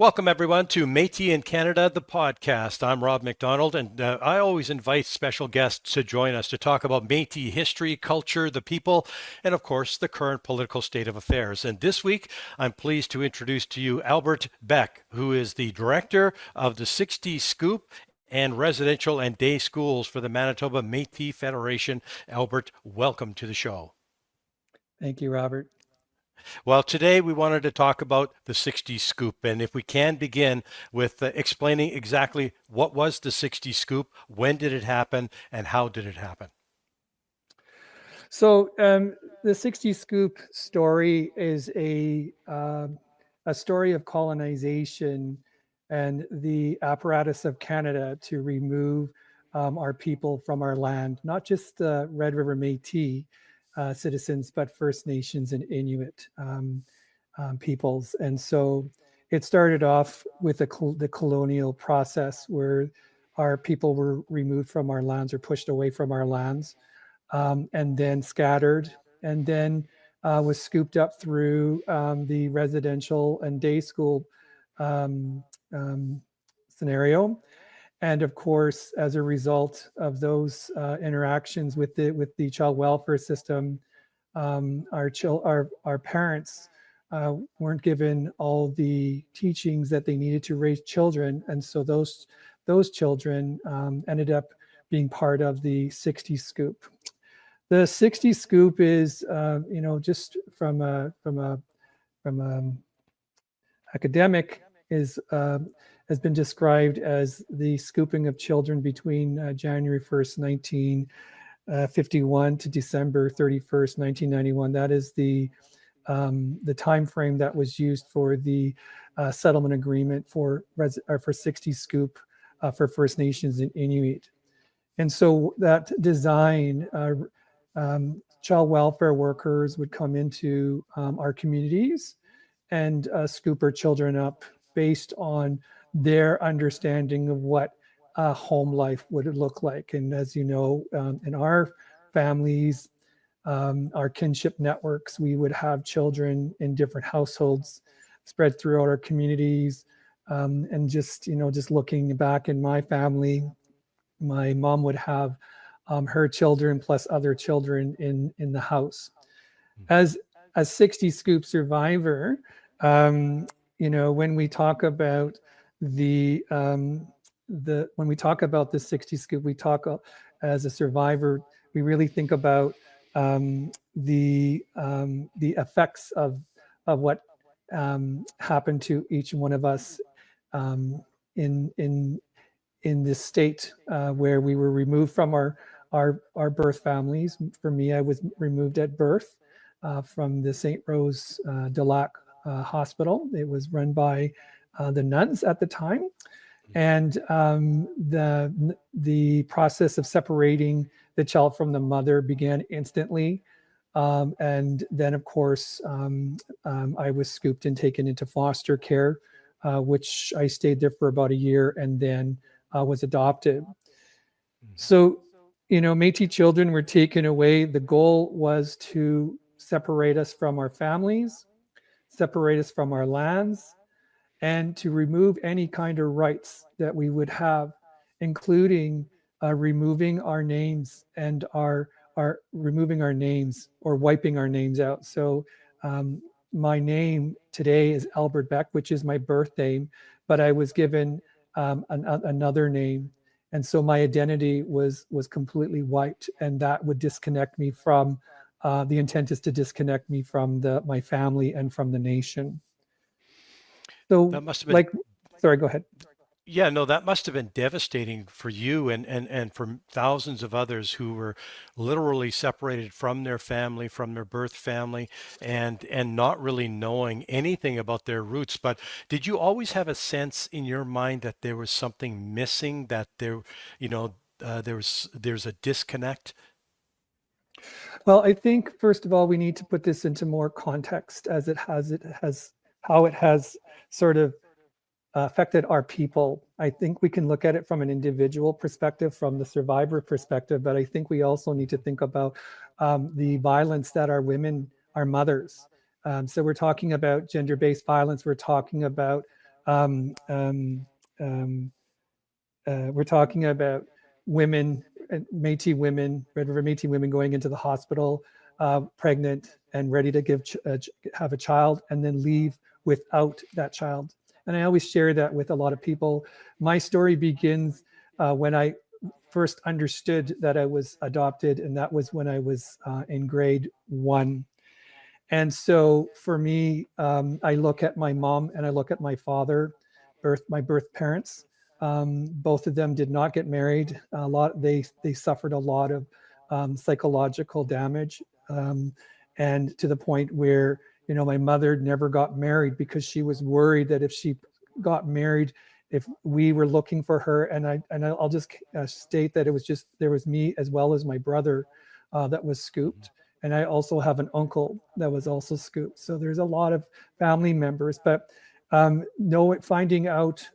Welcome, everyone, to Métis in Canada, the podcast. I'm Rob McDonald, and I always invite special guests to join us to talk about Métis history, culture, the people, and of course, the current political state of affairs. And this week, I'm pleased to introduce to you Albert Beck, who is the director of the Sixties Scoop and residential and day schools for the Manitoba Metis Federation. Albert, welcome to the show. Thank you, Robert. Well, today we wanted to talk about the 60s scoop. And if we can begin with explaining exactly what was the 60s scoop, when did it happen, and how did it happen? So the 60s scoop story is a story of colonization and the apparatus of Canada to remove our people from our land, not just the Red River Métis citizens, but First Nations and Inuit peoples. And so it started off with the colonial process where our people were removed from our lands or pushed away from our lands, and then scattered, and then was scooped up through the residential and day school scenario. And of course, as a result of those interactions with the child welfare system, our parents weren't given all the teachings that they needed to raise children, and so those children ended up being part of the 60s scoop. The 60s scoop is, just from academic, has been described as the scooping of children between January 1st, 1951 to December 31st, 1991. That is the time frame that was used for the settlement agreement for 60 scoop for First Nations and Inuit. And so that design, child welfare workers would come into our communities and scoop our children up based on their understanding of what home life would look like. And as you know, in our families, our kinship networks, we would have children in different households spread throughout our communities. And just looking back in my family, my mom would have her children plus other children in the house. As a 60 scoop survivor, when we talk about when we talk about the 60 scoop, we talk as a survivor, we really think about the effects of what happened to each one of us in this state where we were removed from our birth families. For me, I was removed at birth from the St. Rose de Lac hospital. It was run by the nuns at the time, and the process of separating the child from the mother began instantly. And then, of course, I was scooped and taken into foster care, which I stayed there for about a year, and then was adopted. So, Métis children were taken away. The goal was to separate us from our families, separate us from our lands, and to remove any kind of rights that we would have, including removing our names and removing our names or wiping our names out. So my name today is Albert Beck, which is my birth name, but I was given another name. And so my identity was completely wiped, and that would disconnect me from, the intent is to disconnect me from my family and from the nation. So That must have been, sorry, go ahead. yeah, no, that must have been devastating for you and for thousands of others who were literally separated from their family, from their birth family, and not really knowing anything about their roots. But did you always have a sense in your mind that there was something missing, that there's a disconnect? Well, I think first of all, we need to put this into more context, as how it has sort of affected our people. I think we can look at it from an individual perspective, from the survivor perspective, but I think we also need to think about the violence that our women, our mothers. So we're talking about gender-based violence. We're talking about Um, um, um, we're talking about women, Métis women, Red River Métis women going into the hospital, pregnant and ready to have a child, and then leave without that child. And I always share that with a lot of people. My story begins when I first understood that I was adopted, and that was when I was in grade 1. And so for me, I look at my mom and I look at my father, my birth parents. Both of them did not get married. They suffered a lot of psychological damage, and to the point where my mother never got married because she was worried that if she got married, if we were looking for her, I'll just state that there was me as well as my brother that was scooped, and I also have an uncle that was also scooped. So there's a lot of family members, but finding out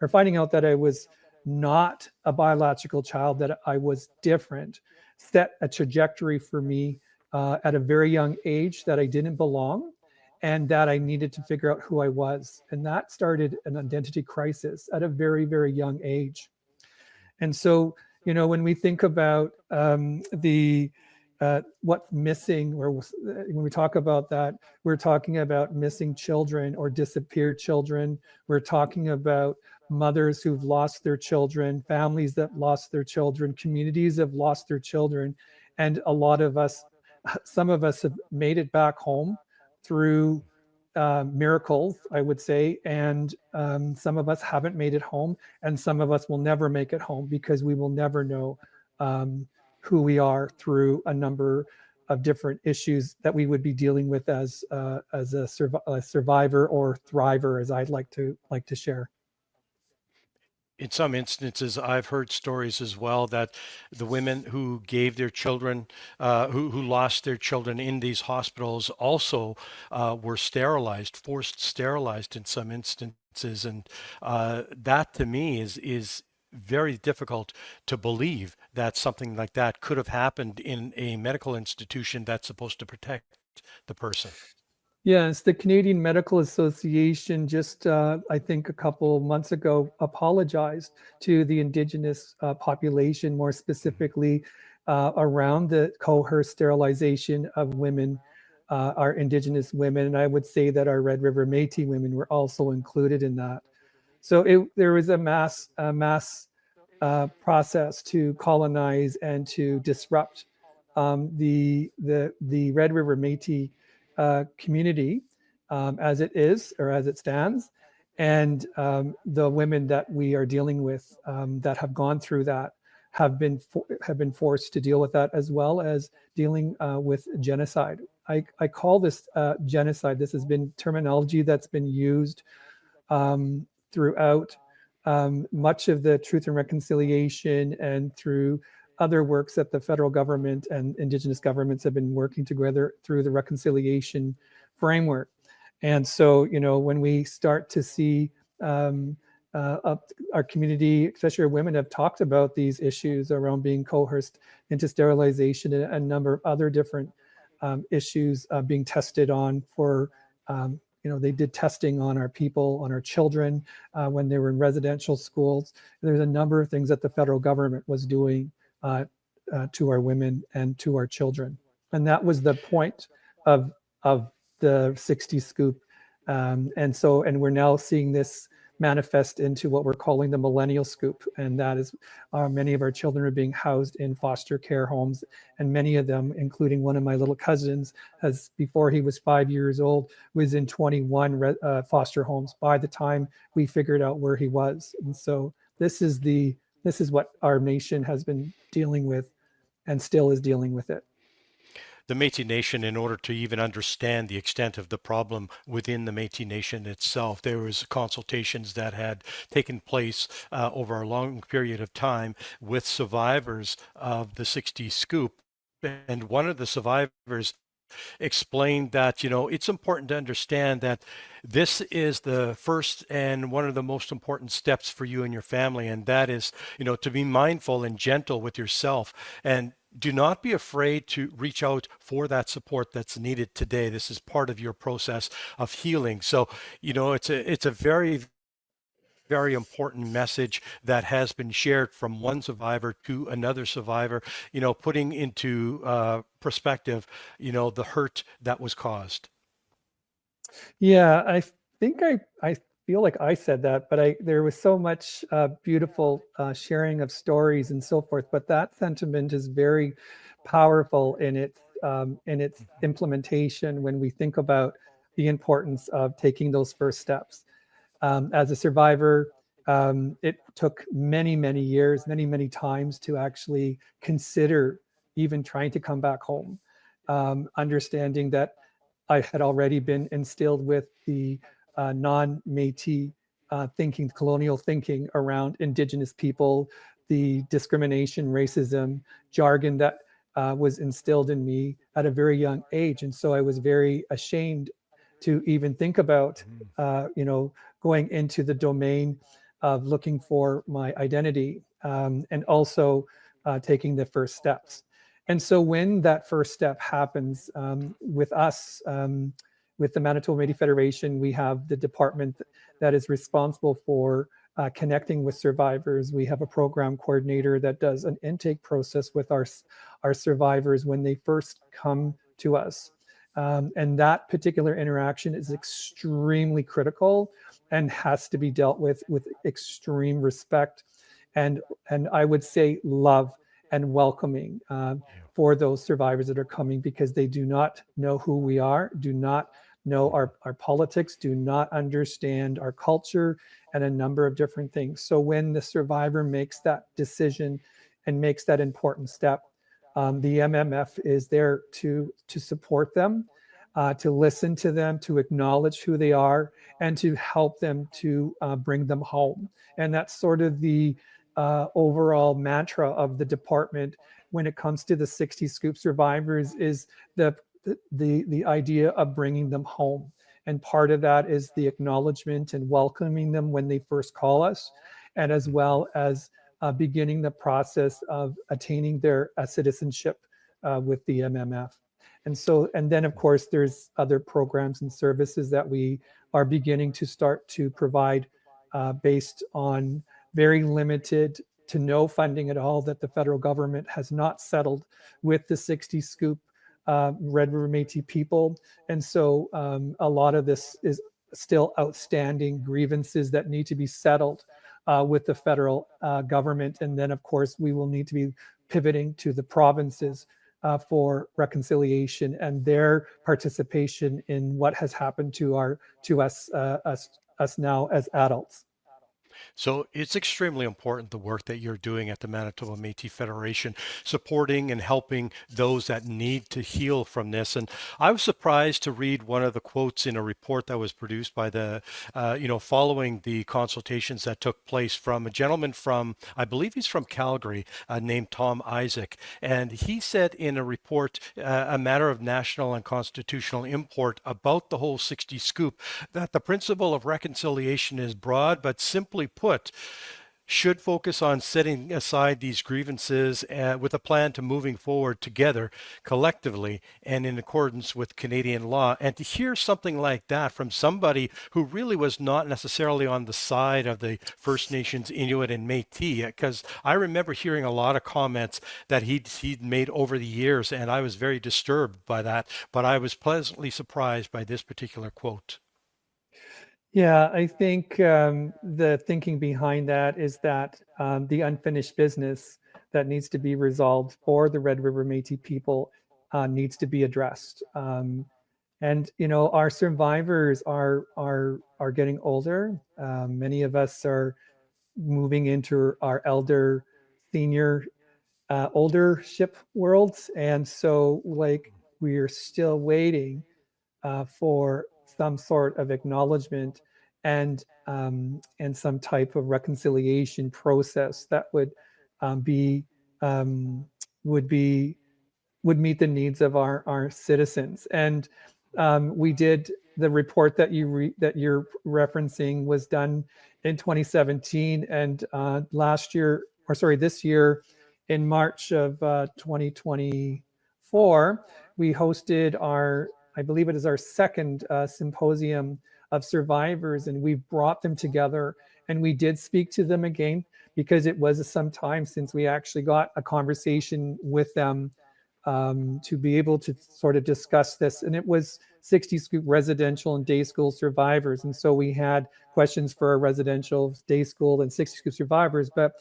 finding out that I was not a biological child, that I was different, set a trajectory for me at a very young age that I didn't belong, and that I needed to figure out who I was. And that started an identity crisis at a very, very young age. And so, when we think about the what's missing, or when we talk about that, we're talking about missing children or disappeared children. We're talking about mothers who've lost their children, families that lost their children, communities have lost their children. And a lot of us, some of us have made it back home through miracles, I would say, and some of us haven't made it home, and some of us will never make it home because we will never know who we are through a number of different issues that we would be dealing with as a survivor or thriver, as I'd like to share. In some instances, I've heard stories as well that the women who gave their children, who lost their children in these hospitals, also were sterilized, forced sterilized in some instances, and that to me is very difficult to believe that something like that could have happened in a medical institution that's supposed to protect the person. Yes, the Canadian Medical Association just, I think, a couple months ago apologized to the Indigenous population, more Mhm. specifically around the coerced sterilization of women, our Indigenous women. And I would say that our Red River Métis women were also included in that. So there was a mass process to colonize and to disrupt the Red River Métis community as it is, or as it stands, and the women that we are dealing with that have gone through that have been forced to deal with that, as well as dealing with genocide. I call this genocide. This has been terminology that's been used throughout much of the Truth and Reconciliation, and through other works that the federal government and Indigenous governments have been working together through the reconciliation framework. And so, when we start to see our community, especially our women, have talked about these issues around being coerced into sterilization, and a number of other different issues being tested on for they did testing on our people, on our children when they were in residential schools. There's a number of things that the federal government was doing to our women and to our children. And that was the point of the 60 scoop. And we're now seeing this manifest into what we're calling the millennial scoop. And that is many of our children are being housed in foster care homes. And many of them, including one of my little cousins, has, before he was 5 years old, was in 21 foster homes by the time we figured out where he was. And so this is what our nation has been dealing with and still is dealing with it. The Métis Nation, in order to even understand the extent of the problem within the Métis Nation itself, there was consultations that had taken place over a long period of time with survivors of the 60s scoop. And one of the survivors explained that, it's important to understand that this is the first and one of the most important steps for you and your family. And that is, to be mindful and gentle with yourself. And do not be afraid to reach out for that support that's needed today. This is part of your process of healing. So, it's a very important message that has been shared from one survivor to another survivor, putting into perspective, the hurt that was caused. Yeah, I think I feel like I said that, but there was so much beautiful sharing of stories and so forth. But that sentiment is very powerful in its implementation when we think about the importance of taking those first steps. As a survivor, it took many years, many times to actually consider even trying to come back home, understanding that I had already been instilled with the non-Métis thinking, colonial thinking around Indigenous people, the discrimination, racism, jargon that was instilled in me at a very young age. And so I was very ashamed to even think about, Mhm. going into the domain of looking for my identity, and also taking the first steps. And so when that first step happens, with us, with the Manitoba Metis Federation, we have the department that is responsible for connecting with survivors. We have a program coordinator that does an intake process with our survivors when they first come to us. And that particular interaction is extremely critical and has to be dealt with extreme respect and I would say love and welcoming, for those survivors that are coming, because they do not know who we are, do not know our politics, do not understand our culture, and a number of different things. So when the survivor makes that decision and makes that important step, the MMF is there to support them, to listen to them, to acknowledge who they are, and to help them to bring them home. And that's sort of the overall mantra of the department when it comes to the 60 Scoop survivors is the idea of bringing them home. And part of that is the acknowledgement and welcoming them when they first call us, and as well as beginning the process of attaining their citizenship with the MMF. And then of course, there's other programs and services that we are beginning to start to provide based on very limited to no funding at all that the federal government has not settled with the 60 Scoop Red River Métis people. And so a lot of this is still outstanding grievances that need to be settled with the federal government. And then, of course, we will need to be pivoting to the provinces for reconciliation and their participation in what has happened to us now as adults. So it's extremely important the work that you're doing at the Manitoba Métis Federation, supporting and helping those that need to heal from this. And I was surprised to read one of the quotes in a report that was produced by following the consultations that took place from a gentleman from, I believe he's from Calgary, named Tom Isaac. And he said in a report, a matter of national and constitutional import about the whole 60 scoop, that the principle of reconciliation is broad, but simply put, should focus on setting aside these grievances with a plan to moving forward together collectively and in accordance with Canadian law. And to hear something like that from somebody who really was not necessarily on the side of the First Nations, Inuit, and Métis, because I remember hearing a lot of comments that he'd made over the years, and I was very disturbed by that. But I was pleasantly surprised by this particular quote. Yeah, I think the thinking behind that is that the unfinished business that needs to be resolved for the Red River Métis people needs to be addressed. And our survivors are getting older. Many of us are moving into our elder, senior, oldership worlds, and so like we are still waiting for some sort of acknowledgement and some type of reconciliation process that um, be would be would meet the needs of our citizens. And we did the report that you're referencing was done in 2017, and this year in March of 2024, we hosted I believe it is our second symposium of survivors, and we've brought them together, and we did speak to them again because it was some time since we actually got a conversation with them to be able to sort of discuss this. And it was 60 Scoop residential and day school survivors. And so we had questions for our residential, day school, and 60 Scoop survivors. But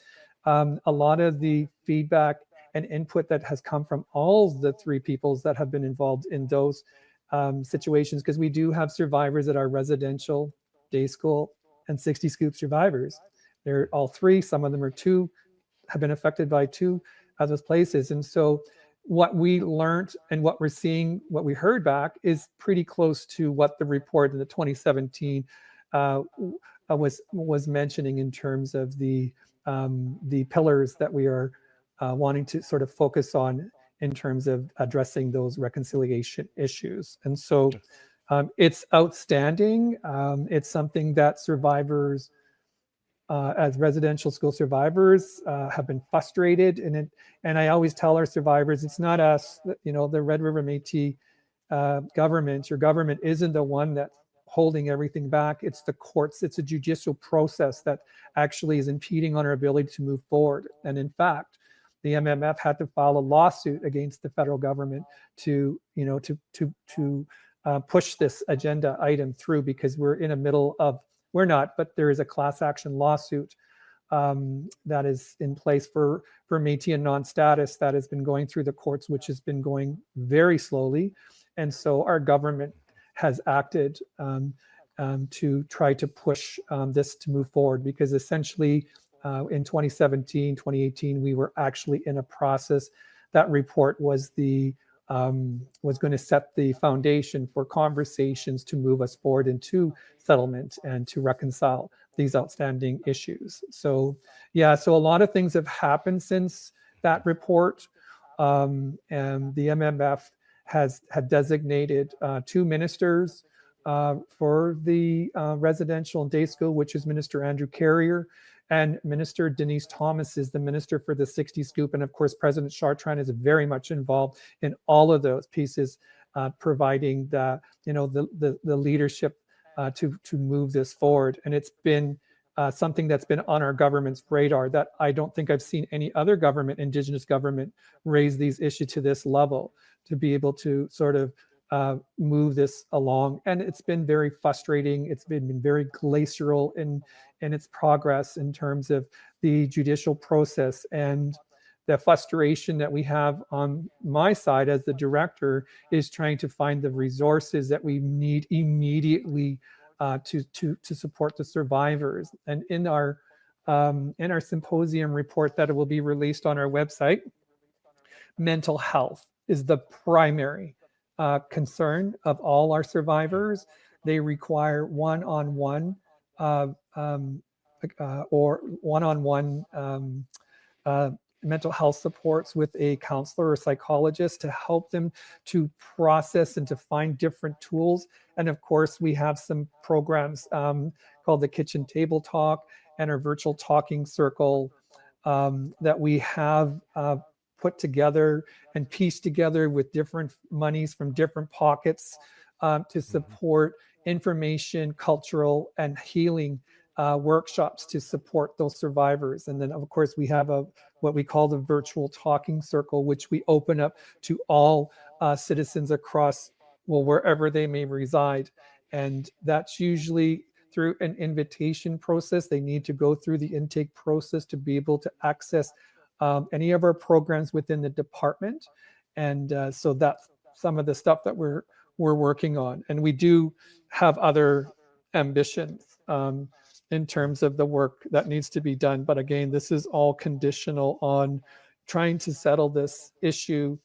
a lot of the feedback and input that has come from all the three peoples that have been involved in those situations, because we do have survivors that are residential, day school, and 60 Scoop survivors. They're all three. Some of them are two, have been affected by two of those places. And so what we learned and what we're seeing, what we heard back, is pretty close to what the report in the 2017 was mentioning in terms of the pillars that we are wanting to sort of focus on in terms of addressing those reconciliation issues. And so it's outstanding. It's something that survivors, as residential school survivors, have been frustrated in it. And I always tell our survivors, it's not us, the Red River Métis government. Your government isn't the one that's holding everything back. It's the courts. It's a judicial process that actually is impeding on our ability to move forward. And in fact, the MMF had to file a lawsuit against the federal government to push this agenda item through, because we're in the middle of, we're not, but there is a class action lawsuit that is in place for Métis and non-status that has been going through the courts, which has been going very slowly. And so our government has acted to try to push this to move forward, because essentially in 2017, 2018, we were actually in a process. That report was going to set the foundation for conversations to move us forward into settlement and to reconcile these outstanding issues. So a lot of things have happened since that report. And the MMF had designated two ministers for the residential and day school, which is Minister Andrew Carrier, and Minister Denise Thomas is the minister for the 60 Scoop. And of course, President Chartrand is very much involved in all of those pieces, providing the leadership to move this forward. And it's been something that's been on our government's radar that I don't think I've seen any other government, Indigenous government, raise these issues to this level, to be able to sort of move this along. And it's been very frustrating. It's been very glacial in its progress in terms of the judicial process. And the frustration that we have on my side as the director is trying to find the resources that we need immediately to support the survivors. And in our symposium report that will be released on our website, mental health is the primary concern of all our survivors. They require one-on-one mental health supports with a counselor or psychologist to help them to process and to find different tools. And of course, we have some programs called the Kitchen Table Talk and our virtual talking circle that we have put together and pieced together with different monies from different pockets to support information, cultural, and healing workshops to support those survivors. And then, of course, we have what we call the virtual talking circle, which we open up to all citizens across, wherever they may reside. And that's usually through an invitation process. They need to go through the intake process to be able to access any of our programs within the department. And so that's some of the stuff that we're working on. And we do have other ambitions in terms of the work that needs to be done. But again, this is all conditional on trying to settle this issue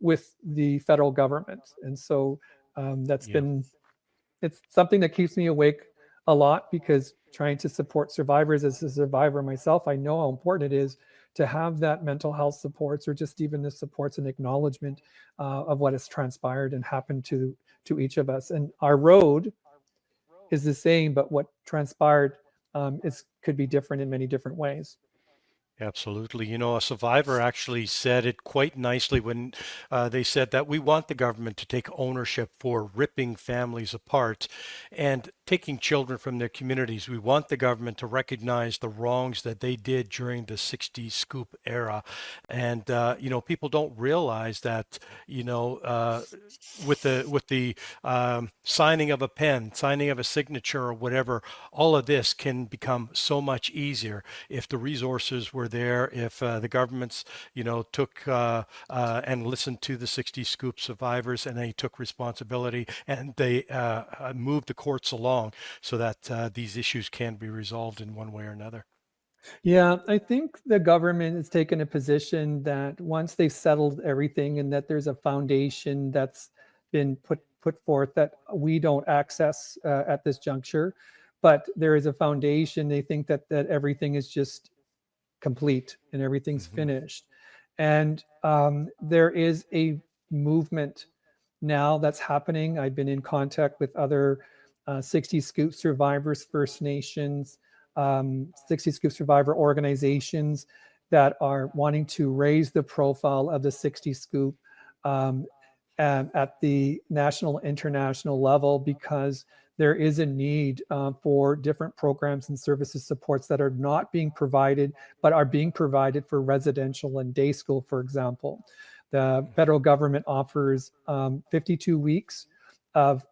with the federal government. And so it's something that keeps me awake a lot, because trying to support survivors, as a survivor myself, I know how important it is to have that mental health supports, or just even the supports and acknowledgement of what has transpired and happened to each of us. And our road is the same, but what transpired is could be different in many different ways. Absolutely. You know, a survivor actually said it quite nicely when they said that we want the government to take ownership for ripping families apart and taking children from their communities. We want the government to recognize the wrongs that they did during the 60s scoop era. And, you know, people don't realize that, you know, with the signing of a pen, signing of a signature or whatever, all of this can become so much easier if the resources were there, if the governments, you know, took and listened to the 60 Scoop survivors and they took responsibility and they moved the courts along so that these issues can be resolved in one way or another. Yeah, I think the government has taken a position that once they've settled everything and that there's a foundation that's been put forth that we don't access at this juncture, but there is a foundation. They think that everything is just complete and everything's Hmm. finished. And there is a movement now that's happening. I've been in contact with other 60 Scoop survivors, First Nations, 60 Scoop survivor organizations that are wanting to raise the profile of the 60 Scoop um, at the national, international level, because there is a need for different programs and services supports that are not being provided, but are being provided for residential and day school, for example. The federal government offers 52 weeks of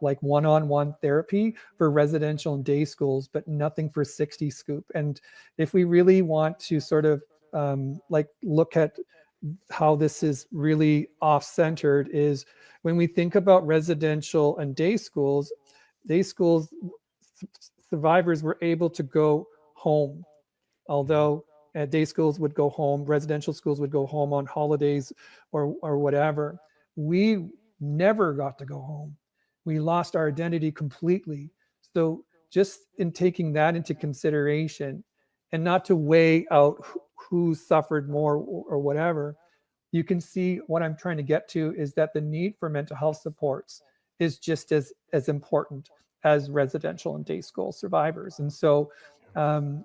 like one-on-one therapy for residential and day schools, but nothing for 60 Scoop. And if we really want to sort of like look at how this is really off-centered, is when we think about residential and day schools survivors were able to go home, although day schools would go home, residential schools would go home on holidays or whatever. We never got to go home. We lost our identity completely. So just in taking that into consideration, and not to weigh out who suffered more or whatever, you can see what I'm trying to get to is that the need for mental health supports is just as important as residential and day school survivors. And so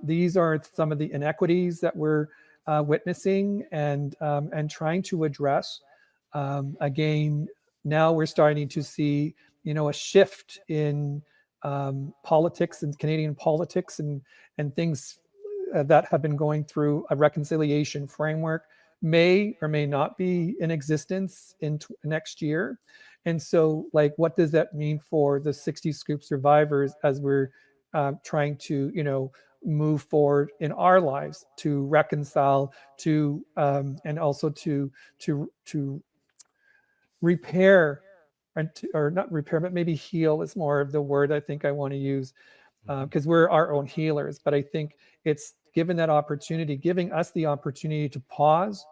these are some of the inequities that we're witnessing and trying to address. Again, now we're starting to see, you know, a shift in politics and Canadian politics and things that have been going through a reconciliation framework may or may not be in existence in next year. And so, like, what does that mean for the 60 Scoop survivors as we're trying to, you know, move forward in our lives to reconcile to and also to repair and or not repair, but maybe heal is more of the word I think I want to use, Hmm. because we're our own healers. But I think it's given that opportunity, giving us the opportunity to pause,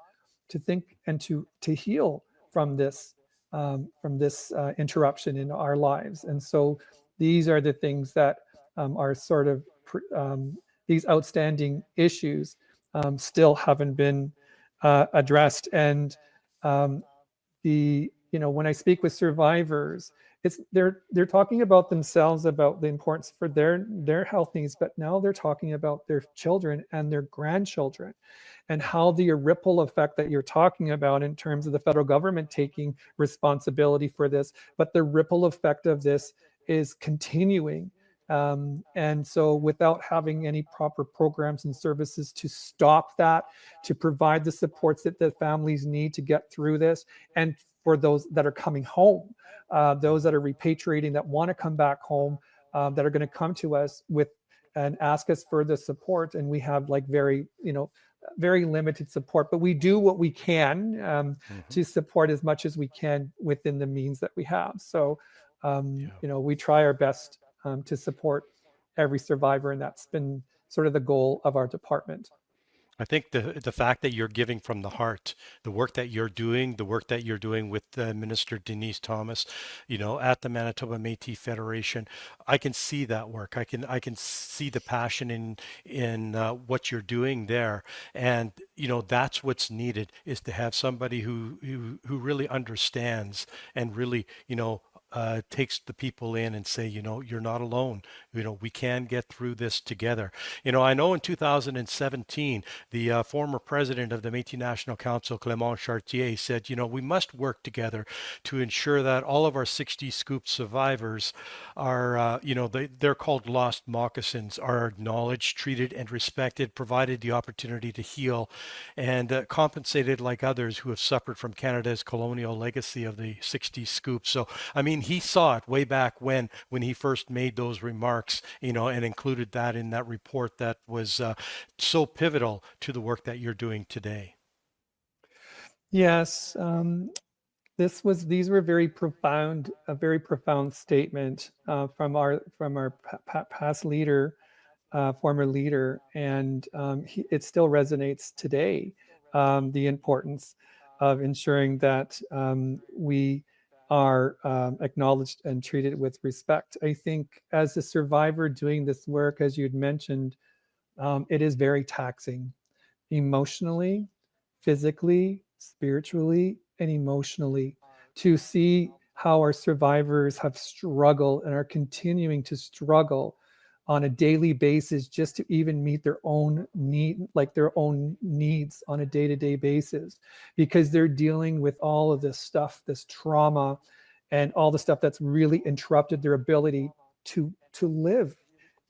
to think, and to heal from this interruption in our lives. And so these are the things that are sort of these outstanding issues still haven't been addressed. And um, the you know, when I speak with survivors, it's they're talking about themselves, about the importance for their health needs, but now they're talking about their children and their grandchildren, and how the ripple effect that you're talking about in terms of the federal government taking responsibility for this, but the ripple effect of this is continuing. And so without having any proper programs and services to stop that, to provide the supports that the families need to get through this, and for those that are coming home, those that are repatriating, that want to come back home, that are going to come to us with and ask us for the support. And we have like very, you know, very limited support, but we do what we can Hmm. to support as much as we can within the means that we have. So, Yeah. you know, we try our best to support every survivor, and that's been sort of the goal of our department. I think the fact that you're giving from the heart, the work that you're doing with Minister Denise Thomas, at the Manitoba Metis Federation, I can see that work. I can see the passion in what you're doing there, and that's what's needed is to have somebody who really understands and really takes the people in and say, you're not alone. We can get through this together. I know in 2017, the former president of the Métis National Council, Clément Chartier, said, we must work together to ensure that all of our 60 Scoop survivors are, they're called lost moccasins, are acknowledged, treated, and respected, provided the opportunity to heal, and compensated like others who have suffered from Canada's colonial legacy of the 60 Scoop. So, I mean, he saw it way back when he first made those remarks, and included that in that report that was so pivotal to the work that you're doing today. Yes, these were a very profound statement from our past leader, former leader, and it still resonates today. The importance of ensuring that we are acknowledged and treated with respect. I think as a survivor doing this work, as you'd mentioned, it is very taxing emotionally, physically, spiritually, and emotionally to see how our survivors have struggled and are continuing to struggle on a daily basis just to even meet their own needs on a day-to-day basis, because they're dealing with all of this stuff, this trauma, and all the stuff that's really interrupted their ability to live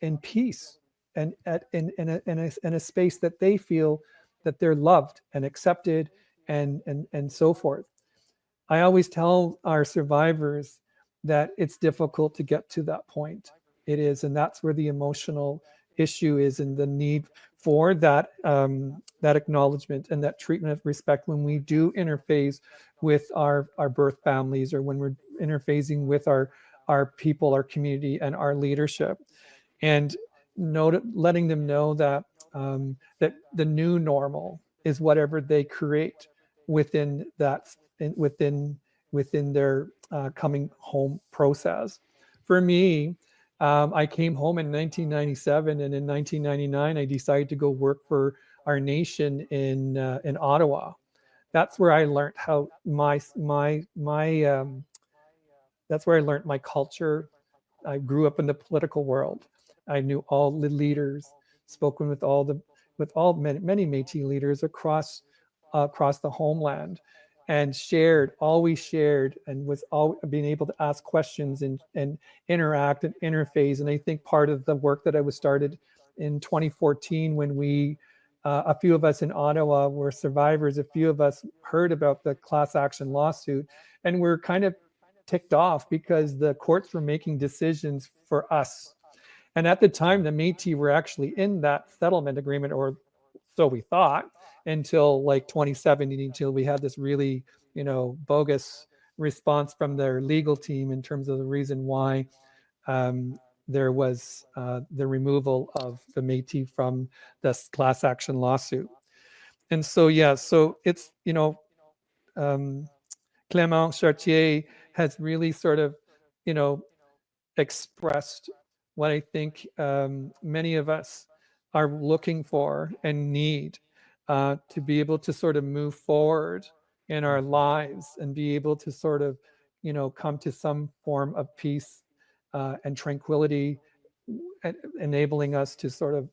in peace and in a space that they feel that they're loved and accepted and so forth. I always tell our survivors that it's difficult to get to that point. It is, and that's where the emotional issue is, and the need for that that acknowledgement and that treatment of respect when we do interface with our birth families, or when we're interfacing with our people, our community, and our leadership, and letting them know that that the new normal is whatever they create within that within their coming home process. For me, I came home in 1997, and in 1999, I decided to go work for our nation in Ottawa. That's where I learned how that's where I learned my culture. I grew up in the political world. I knew all the leaders, spoken with many Métis leaders across the homeland, and always shared, and was all being able to ask questions and interact and interface. And I think part of the work that I was started in 2014, when a few of us in Ottawa were survivors, a few of us heard about the class action lawsuit, and we're kind of ticked off because the courts were making decisions for us. And at the time, the Métis were actually in that settlement agreement, or so we thought, until like 2017, until we had this really, bogus response from their legal team in terms of the reason why there was the removal of the Métis from this class action lawsuit. And so, yeah, so it's, Clément Chartier has really sort of, expressed what I think many of us are looking for and need to be able to sort of move forward in our lives and be able to sort of, come to some form of peace and tranquility, enabling us to sort of,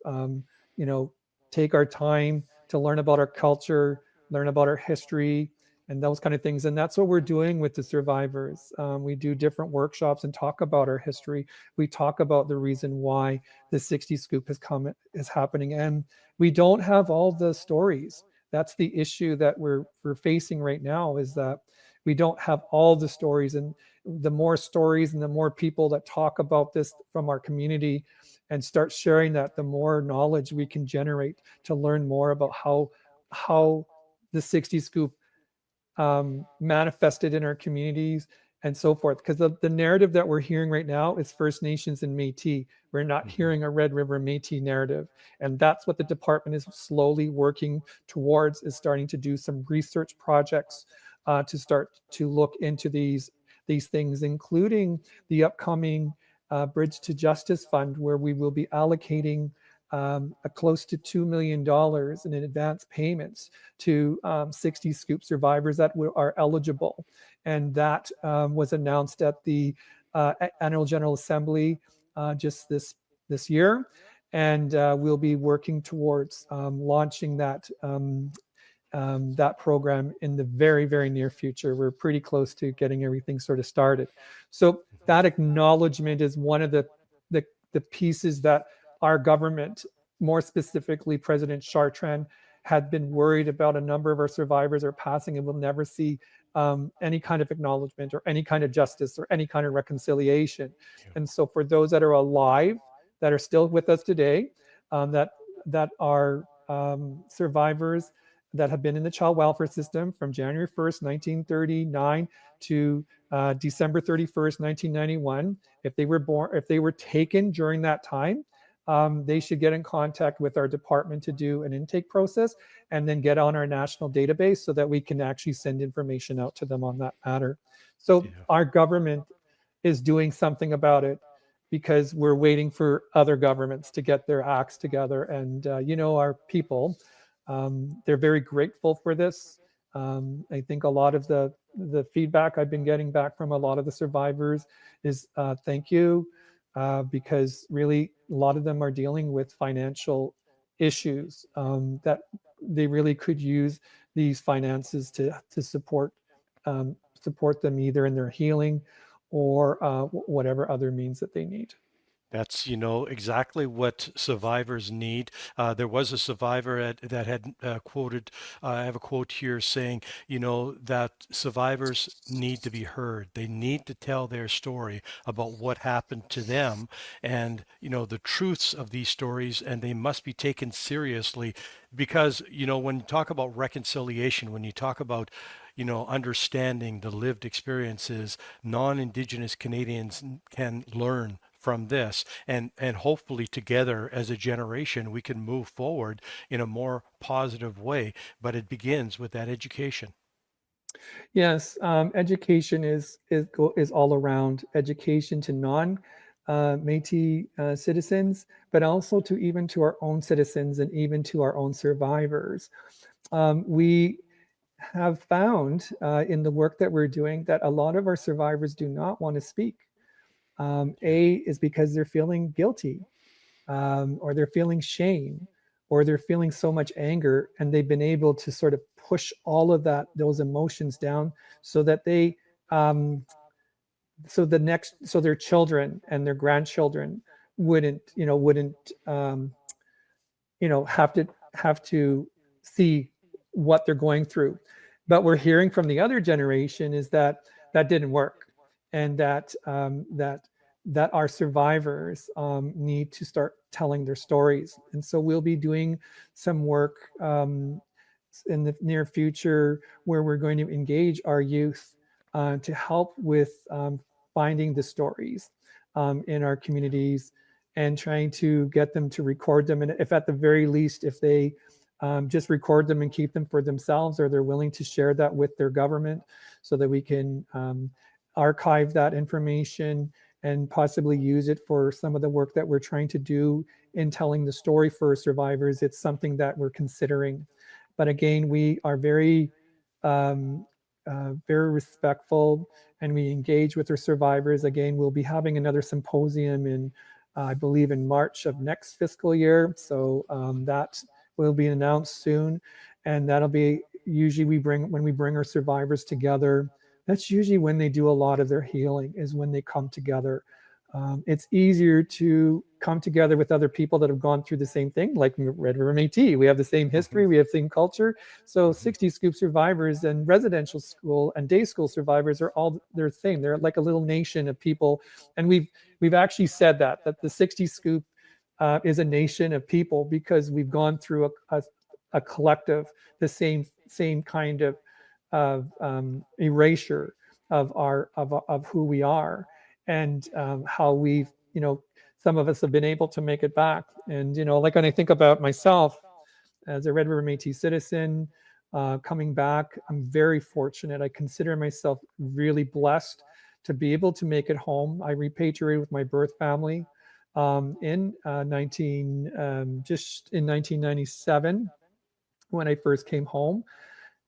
take our time to learn about our culture, learn about our history, and those kind of things. And that's what we're doing with the survivors. We do different workshops and talk about our history. We talk about the reason why the 60 Scoop is happening. And we don't have all the stories. That's the issue that we're facing right now, is that we don't have all the stories. And the more stories and the more people that talk about this from our community and start sharing that, the more knowledge we can generate to learn more about how the 60 Scoop manifested in our communities, and so forth. Because the narrative that we're hearing right now is First Nations and Métis. We're not Mhm. hearing a Red River Métis narrative. And that's what the department is slowly working towards, is starting to do some research projects to start to look into these things, including the upcoming Bridge to Justice Fund, where we will be allocating a close to $2 million in advance payments to 60 Scoop survivors that are eligible. And that was announced at the Annual General Assembly just this year. And we'll be working towards launching that program in the very, very near future. We're pretty close to getting everything sort of started. So that acknowledgement is one of the pieces that our government, more specifically President Chartrand, had been worried about. A number of our survivors are passing and will never see any kind of acknowledgement or any kind of justice or any kind of reconciliation. Yeah. And so for those that are alive, that are still with us today, that are survivors that have been in the child welfare system from January 1st, 1939 to December 31st, 1991. If they were taken during that time, they should get in contact with our department to do an intake process and then get on our national database so that we can actually send information out to them on that matter. So Yeah. our government is doing something about it because we're waiting for other governments to get their acts together. And, our people, they're very grateful for this. I think a lot of the feedback I've been getting back from a lot of the survivors is thank you, because really a lot of them are dealing with financial issues that they really could use these finances to support them either in their healing or whatever other means that they need. That's, exactly what survivors need. There was a survivor that had quoted, I have a quote here saying, that survivors need to be heard. They need to tell their story about what happened to them and, the truths of these stories, and they must be taken seriously because, when you talk about reconciliation, when you talk about, understanding the lived experiences, non-Indigenous Canadians can learn from this and hopefully together as a generation we can move forward in a more positive way, but it begins with that education. Yes, education is all around education to non Métis citizens, but also to even to our own citizens and even to our own survivors. We have found in the work that we're doing that a lot of our survivors do not want to speak. Yeah. A is because they're feeling guilty, or they're feeling shame, or they're feeling so much anger, and they've been able to sort of push all of those emotions down, so that um, so their children and their grandchildren wouldn't have to see what they're going through. But we're hearing from the other generation is that that didn't work, and that our survivors need to start telling their stories. And so we'll be doing some work in the near future where we're going to engage our youth to help with finding the stories in our communities and trying to get them to record them. And if at the very least, if they just record them and keep them for themselves, or they're willing to share that with their government so that we can archive that information and possibly use it for some of the work that we're trying to do in telling the story for survivors, it's something that we're considering. But again, we are very respectful, and we engage with our survivors. Again, we'll be having another symposium I believe, in March of next fiscal year. So that will be announced soon, and that'll be usually when we bring our survivors together. That's usually when they do a lot of their healing, is when they come together. It's easier to come together with other people that have gone through the same thing, like Red River Métis. We have the same history, Mhm. we have the same culture. So Mhm. 60 Scoop survivors and residential school and day school survivors are all their thing. They're like a little nation of people, and we've actually said that the 60 Scoop is a nation of people because we've gone through a collective, the same kind of erasure of who we are, and how we've, some of us have been able to make it back. And like when I think about myself as a Red River Métis citizen, coming back, I'm very fortunate. I consider myself really blessed to be able to make it home. I repatriated with my birth family in 1997 when I first came home.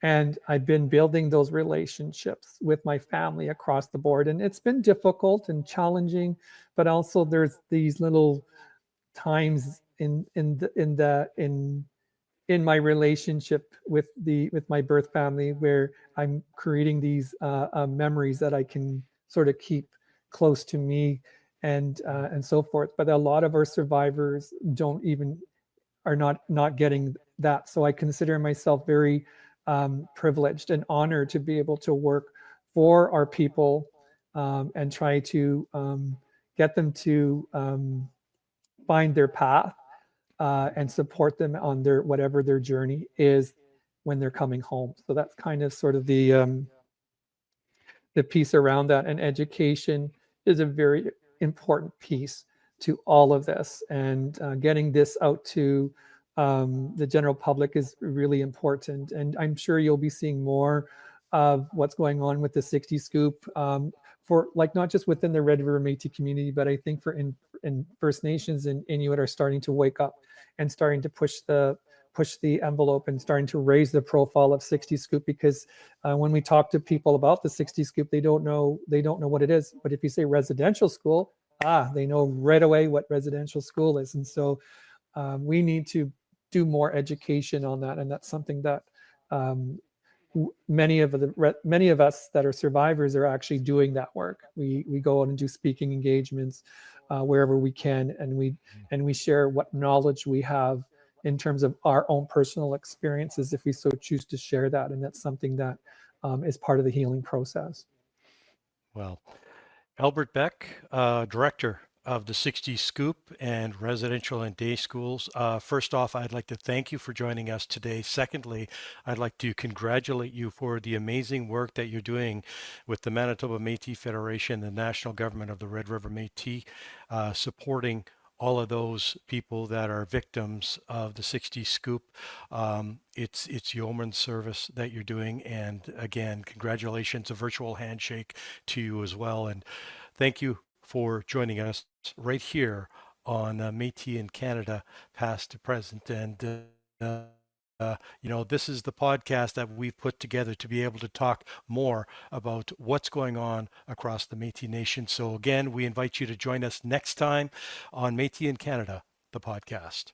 And I've been building those relationships with my family across the board. And it's been difficult and challenging, but also there's these little times in my relationship with my birth family where I'm creating these memories that I can sort of keep close to me, and so forth. But a lot of our survivors are not getting that. So I consider myself very privileged and honored to be able to work for our people, and try to get them to find their path, and support them on whatever their journey is when they're coming home. So that's kind of sort of the piece around that. And education is a very important piece to all of this, and getting this out to the general public is really important. And I'm sure you'll be seeing more of what's going on with the 60 Scoop, for like not just within the Red River Métis community, but I think for in First Nations and Inuit are starting to wake up and starting to push the envelope and starting to raise the profile of 60 Scoop, because when we talk to people about the 60 Scoop, they don't know what it is. But if you say residential school, they know right away what residential school is. And so we need to do more education on that, and that's something that many of us that are survivors are actually doing that work. We go out and do speaking engagements wherever we can, and we share what knowledge we have in terms of our own personal experiences, if we so choose to share that. And that's something that is part of the healing process. Well, Albert Beck, Director of the 60 Scoop and residential and day schools. First off, I'd like to thank you for joining us today. Secondly, I'd like to congratulate you for the amazing work that you're doing with the Manitoba Metis Federation, the national government of the Red River Métis, supporting all of those people that are victims of the 60 Scoop. It's yeoman service that you're doing. And again, congratulations, a virtual handshake to you as well. And thank you for joining us right here on Métis in Canada, past to present. And this is the podcast that we've put together to be able to talk more about what's going on across the Métis Nation. So again, we invite you to join us next time on Métis in Canada, the podcast.